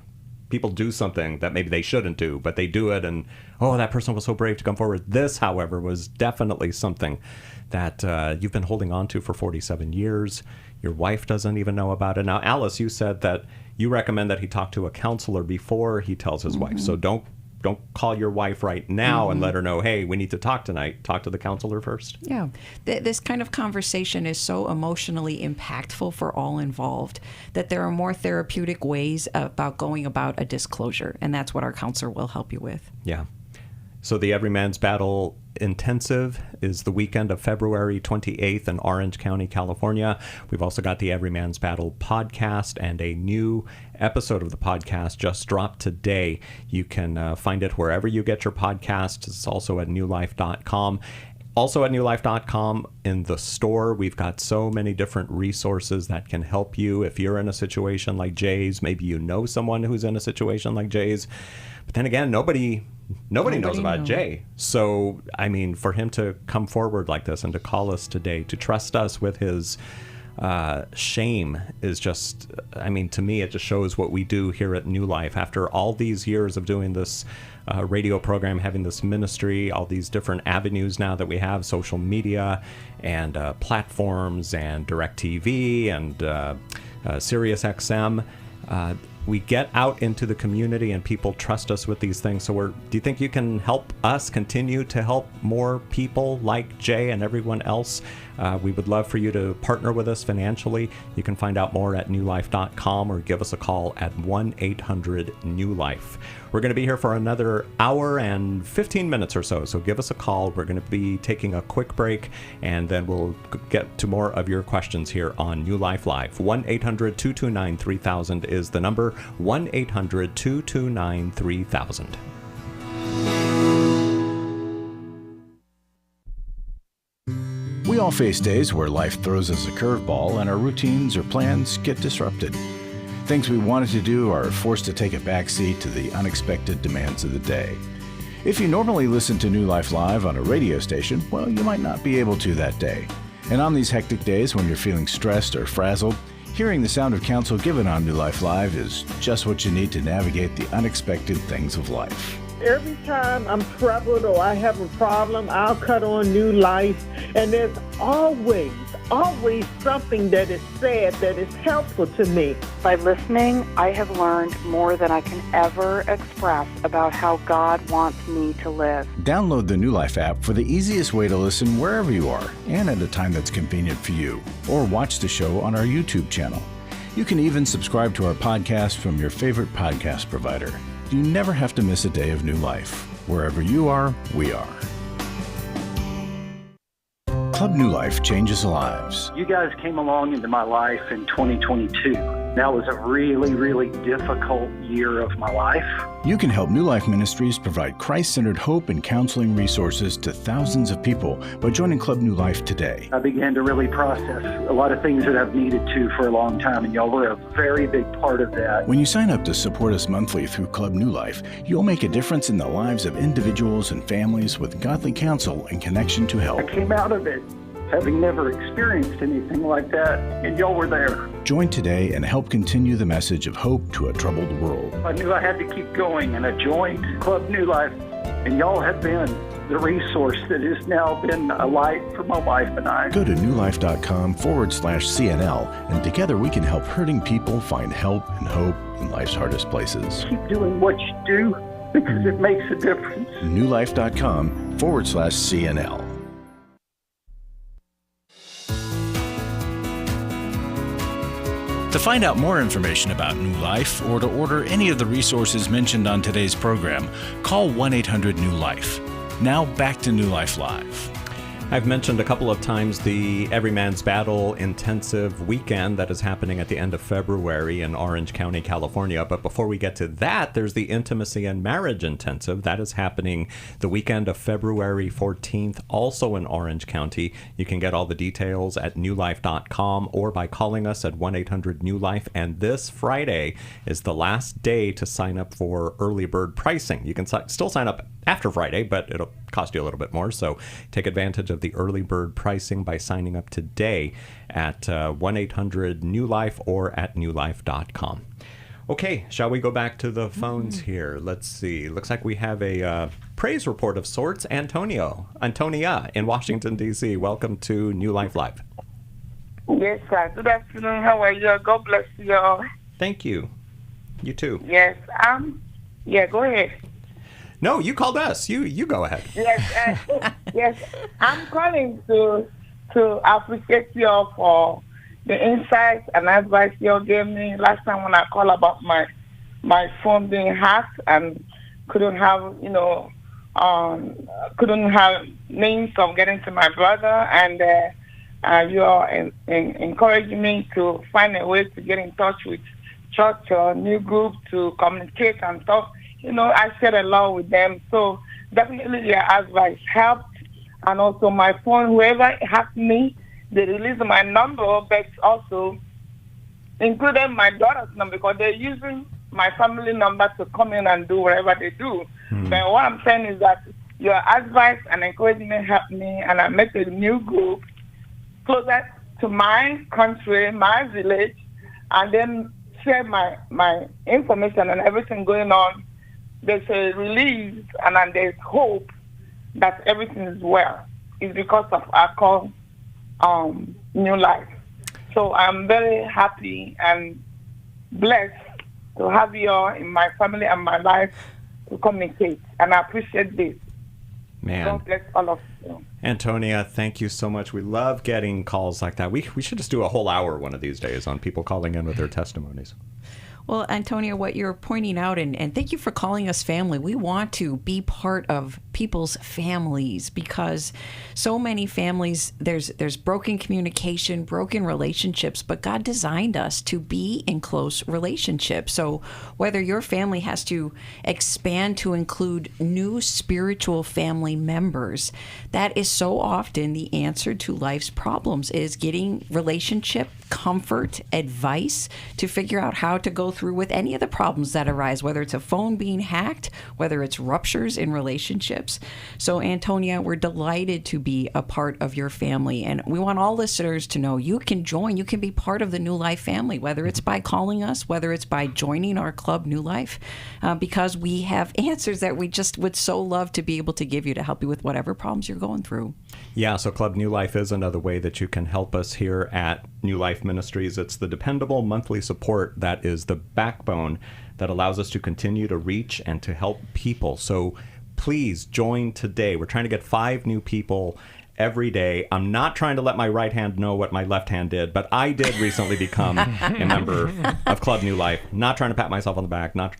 People do something that maybe they shouldn't do, but they do it, and that person was so brave to come forward. This, however, was definitely something that you've been holding on to for 47 years. Your wife doesn't even know about it. Now, Alice, you said that you recommend that he talk to a counselor before he tells his wife. So don't call your wife right now and let her know, hey, we need to talk tonight. Talk to the counselor first. Yeah. This kind of conversation is so emotionally impactful for all involved that there are more therapeutic ways about going about a disclosure, and that's what our counselor will help you with. Yeah. So the Every Man's Battle Intensive is the weekend of February 28th in Orange County, California. We've also got the Every Man's Battle podcast, and a new episode of the podcast just dropped today. You can find it wherever you get your podcasts. It's also at newlife.com. Also at newlife.com in the store, we've got so many different resources that can help you if you're in a situation like Jay's. Maybe you know someone who's in a situation like Jay's. But then again, nobody knows about Jay. So, for him to come forward like this and to call us today, to trust us with his shame is just, to me, it just shows what we do here at New Life. After all these years of doing this radio program, having this ministry, all these different avenues now that we have, social media and platforms and DirecTV and Sirius XM, we get out into the community and people trust us with these things. So do you think you can help us continue to help more people like Jay and everyone else? We would love for you to partner with us financially. You can find out more at newlife.com or give us a call at 1-800-NEW-LIFE. We're going to be here for another hour and 15 minutes or so. So give us a call. We're going to be taking a quick break, and then we'll get to more of your questions here on New Life Live. 1-800-229-3000 is the number. 1-800-229-3000. We all face days where life throws us a curveball and our routines or plans get disrupted. Things we wanted to do are forced to take a backseat to the unexpected demands of the day. If you normally listen to New Life Live on a radio station, well, you might not be able to that day. And on these hectic days when you're feeling stressed or frazzled, hearing the sound of counsel given on New Life Live is just what you need to navigate the unexpected things of life. Every time I'm troubled or I have a problem, I'll cut on New Life, and there's always something that is said that is helpful to me. By listening, I have learned more than I can ever express about how God wants me to live. Download the New Life app for the easiest way to listen wherever you are and at a time that's convenient for you. Or watch the show on our YouTube channel. You can even subscribe to our podcast from your favorite podcast provider. You never have to miss a day of New Life. Wherever you are, we are. Club New Life changes lives. You guys came along into my life in 2022. That was a really, really difficult year of my life. You can help New Life Ministries provide Christ-centered hope and counseling resources to thousands of people by joining Club New Life today. I began to really process a lot of things that I've needed to for a long time, and y'all were a very big part of that. When you sign up to support us monthly through Club New Life, you'll make a difference in the lives of individuals and families with godly counsel and connection to help. I came out of it having never experienced anything like that, and y'all were there. Join today and help continue the message of hope to a troubled world. I knew I had to keep going, and I joined Club New Life, and y'all have been the resource that has now been a light for my wife and I. Go to newlife.com/CNL, and together we can help hurting people find help and hope in life's hardest places. Keep doing what you do because it makes a difference. newlife.com/CNL. To find out more information about New Life or to order any of the resources mentioned on today's program, call 1-800-NEW-LIFE. Now back to New Life Live. I've mentioned a couple of times the Every Man's Battle intensive weekend that is happening at the end of February in Orange County, California. But before we get to that, there's the Intimacy and Marriage Intensive. That is happening the weekend of February 14th, also in Orange County. You can get all the details at newlife.com or by calling us at 1-800-NEW-LIFE. And this Friday is the last day to sign up for early bird pricing. You can still sign up after Friday, but it'll cost you a little bit more. So take advantage of the early bird pricing by signing up today at 1-800-NEW-LIFE or at newlife.com. Okay, shall we go back to the phones here? Let's see. Looks like we have a praise report of sorts. Antonia in Washington, D.C. Welcome to New Life Live. Yes, sir. Good afternoon. How are you? God bless you all. Thank you. You too. Yes. Yeah, go ahead. No, you called us. You go ahead. Yes, yes. I'm calling to appreciate you all for the insights and advice you all gave me last time when I called about my phone being hacked and couldn't have means of getting to my brother, and you all encouraging me to find a way to get in touch with church or new group to communicate and talk. I shared a lot with them, so definitely your advice helped. And also my phone, whoever hacked me, they released my number, but also included my daughter's number because they're using my family number to come in and do whatever they do. But what I'm saying is that your advice and encouragement helped me, and I met a new group closer to my country, my village, and then share my information and everything going on. There's a release, and then there's hope that everything is well. It's because of our call, New Life. So I'm very happy and blessed to have you all in my family and my life to communicate, and I appreciate this. Man. God bless all of you. Antonia, thank you so much. We love getting calls like that. We should just do a whole hour one of these days on people calling in with their testimonies. Well, Antonia, what you're pointing out, and thank you for calling us family. We want to be part of people's families because so many families, there's broken communication, broken relationships, but God designed us to be in close relationships. So whether your family has to expand to include new spiritual family members, that is so often the answer to life's problems, is getting relationship comfort, advice to figure out how to go through with any of the problems that arise, whether it's a phone being hacked, whether it's ruptures in relationships. So, Antonia, we're delighted to be a part of your family, and we want all listeners to know you can join, you can be part of the New Life family, whether it's by calling us, whether it's by joining our club, New Life, because we have answers that we just would so love to be able to give you to help you with whatever problems you're going through. Yeah, so Club New Life is another way that you can help us here at New Life Ministries. It's the dependable monthly support that is the backbone that allows us to continue to reach and to help people. So please join today. We're trying to get 5 new people every day. I'm not trying to let my right hand know what my left hand did, but I did recently become a member of Club New Life. Not trying to pat myself on the back, I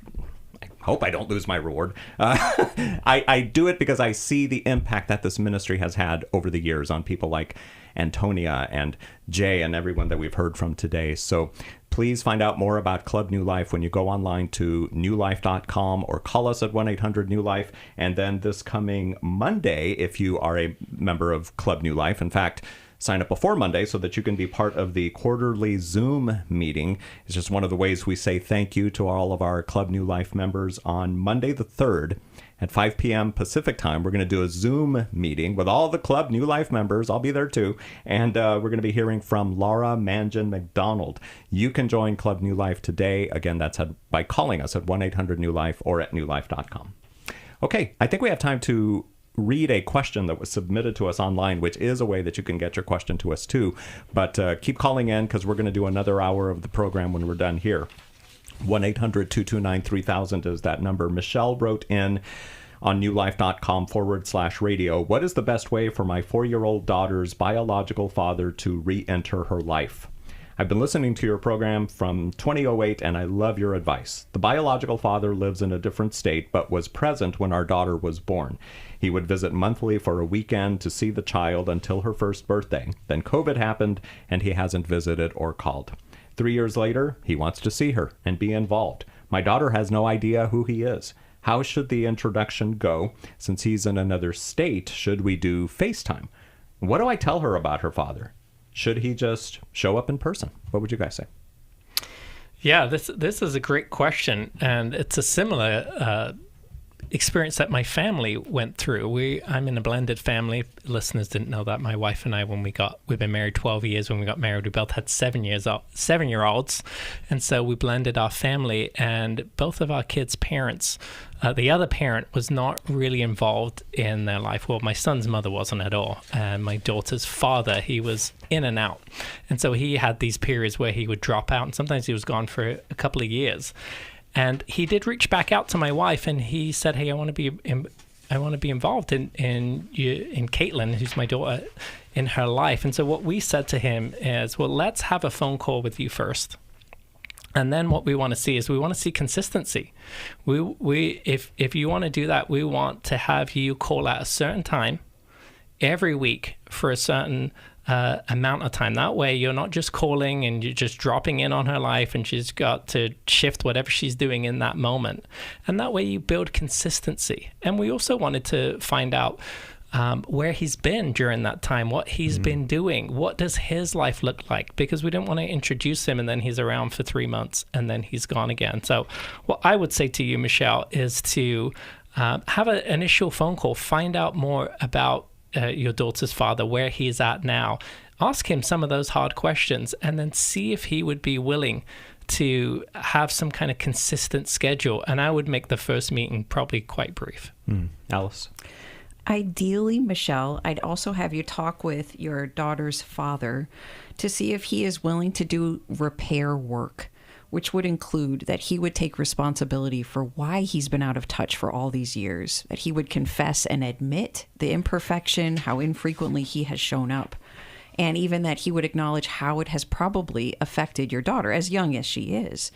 hope I don't lose my reward. I do it because I see the impact that this ministry has had over the years on people like Antonia and Jay and everyone that we've heard from today. So please find out more about Club New Life when you go online to newlife.com or call us at 1-800-NEW-LIFE. And then this coming Monday, if you are a member of Club New Life, in fact, sign up before Monday so that you can be part of the quarterly Zoom meeting. It's just one of the ways we say thank you to all of our Club New Life members on Monday the 3rd At 5 p.m. Pacific time, we're going to do a Zoom meeting with all the Club New Life members. I'll be there too. And we're going to be hearing from Laura Mangan McDonald. You can join Club New Life today. Again, that's by calling us at 1-800-NEW-LIFE or at newlife.com. Okay, I think we have time to read a question that was submitted to us online, which is a way that you can get your question to us too. But keep calling in because we're going to do another hour of the program when we're done here. 1-800-229-3000 is that number. Michelle wrote in on newlife.com/radio. What is the best way for my 4-year-old daughter's biological father to re-enter her life? I've been listening to your program from 2008 and I love your advice. The biological father lives in a different state but was present when our daughter was born. He would visit monthly for a weekend to see the child until her first birthday. Then COVID happened and he hasn't visited or called. 3 years later, he wants to see her and be involved. My daughter has no idea who he is. How should the introduction go? Since he's in another state, should we do FaceTime? What do I tell her about her father? Should he just show up in person? What would you guys say? Yeah, this is a great question, and it's a similar experience that my family went through. I'm in a blended family. Listeners didn't know that. My wife and I, we've been married 12 years. When we got married, we both had 7-year-olds. And so we blended our family, and both of our kids' parents, the other parent was not really involved in their life. Well, my son's mother wasn't at all. And my daughter's father, he was in and out. And so he had these periods where he would drop out, and sometimes he was gone for a couple of years. And he did reach back out to my wife, and he said, "Hey, I want to be involved in Caitlin, who's my daughter, in her life." And so what we said to him is, "Well, let's have a phone call with you first, and then what we want to see is we want to see consistency. If you want to do that, we want to have you call at a certain time every week for a certain amount of time. That way you're not just calling and you're just dropping in on her life and she's got to shift whatever she's doing in that moment. And that way you build consistency." And we also wanted to find out where he's been during that time, what he's been doing, what does his life look like, because we didn't want to introduce him and then he's around for 3 months and then he's gone again. So what I would say to you, Michelle, is to have an initial phone call, find out more about your daughter's father, where he's at now. Ask him some of those hard questions and then see if he would be willing to have some kind of consistent schedule. And I would make the first meeting probably quite brief. Alice? Ideally, Michelle, I'd also have you talk with your daughter's father to see if he is willing to do repair work, which would include that he would take responsibility for why he's been out of touch for all these years, that he would confess and admit the imperfection, how infrequently he has shown up, and even that he would acknowledge how it has probably affected your daughter, as young as she is,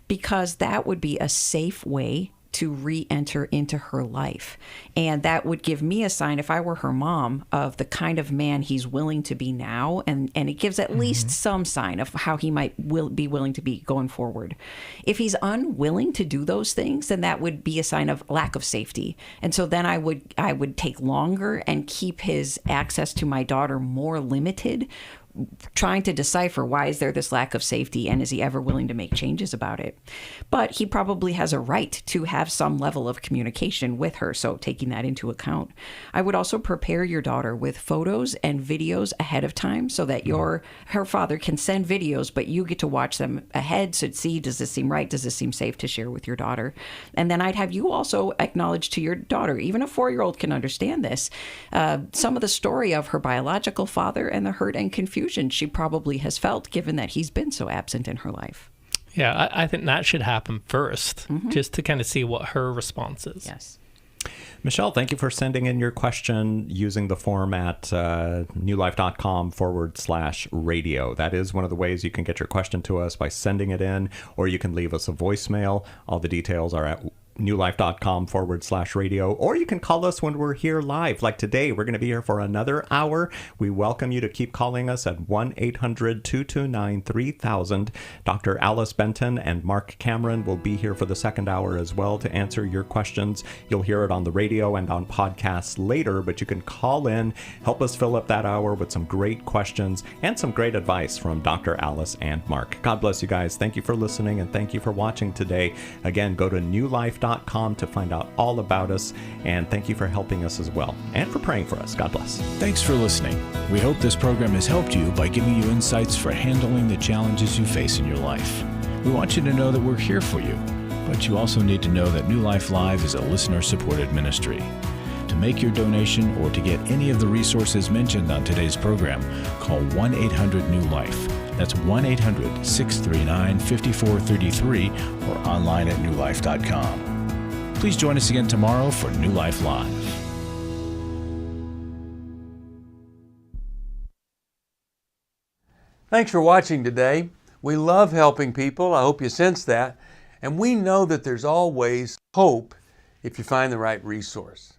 because that would be a safe way to re-enter into her life. And that would give me a sign, if I were her mom, of the kind of man he's willing to be now. And it gives at least some sign of how he might be willing to be going forward. If he's unwilling to do those things, then that would be a sign of lack of safety. And so then I would take longer and keep his access to my daughter more limited, trying to decipher why is there this lack of safety and is he ever willing to make changes about it. But he probably has a right to have some level of communication with her, so taking that into account. I would also prepare your daughter with photos and videos ahead of time so that her father can send videos, but you get to watch them ahead to see, does this seem right? Does this seem safe to share with your daughter? And then I'd have you also acknowledge to your daughter, even a 4-year-old can understand this, some of the story of her biological father and the hurt and confusion she probably has felt, given that he's been so absent in her life. Yeah, I think that should happen first, just to kind of see what her response is. Yes. Michelle, thank you for sending in your question using the form at newlife.com/radio. That is one of the ways you can get your question to us, by sending it in, or you can leave us a voicemail. All the details are at newlife.com/radio, or you can call us when we're here live. Like today, we're going to be here for another hour. We welcome you to keep calling us at 1-800-229-3000. Dr. Alice Benton and Marc Cameron will be here for the second hour as well to answer your questions. You'll hear it on the radio and on podcasts later, but you can call in, help us fill up that hour with some great questions and some great advice from Dr. Alice and Marc. God bless you guys. Thank you for listening and thank you for watching today. Again, go to newlife.com newlife.com to find out all about us. And thank you for helping us as well and for praying for us. God bless. Thanks for listening. We hope this program has helped you by giving you insights for handling the challenges you face in your life. We want you to know that we're here for you, but you also need to know that New Life Live is a listener-supported ministry. To make your donation or to get any of the resources mentioned on today's program, call 1-800-NEW-LIFE. That's 1-800-639-5433 or online at newlife.com. Please join us again tomorrow for New Life Live. Thanks for watching today. We love helping people. I hope you sense that. And we know that there's always hope if you find the right resource.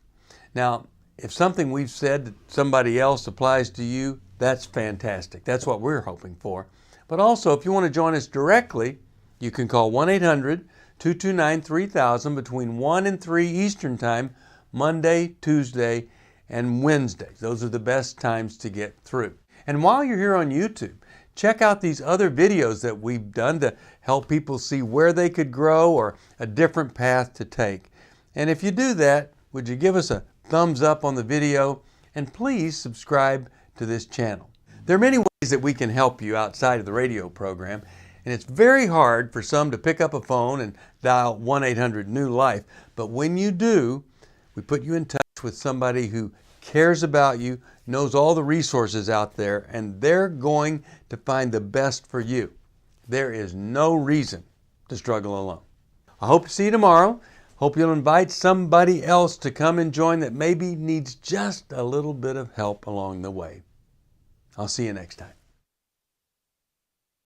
Now, if something we've said to somebody else applies to you, that's fantastic. That's what we're hoping for. But also, if you want to join us directly, you can call 1-800-229-3000 between 1 and 3 Eastern Time, Monday, Tuesday, and Wednesdays. Those are the best times to get through. And while you're here on YouTube, check out these other videos that we've done to help people see where they could grow or a different path to take. And if you do that, would you give us a thumbs up on the video, and please subscribe to this channel. There are many ways that we can help you outside of the radio program, and it's very hard for some to pick up a phone and dial 1-800-NEW-LIFE, but when you do, we put you in touch with somebody who cares about you, knows all the resources out there, and they're going to find the best for you. There is no reason to struggle alone. I hope to see you tomorrow. Hope you'll invite somebody else to come and join that maybe needs just a little bit of help along the way. I'll see you next time.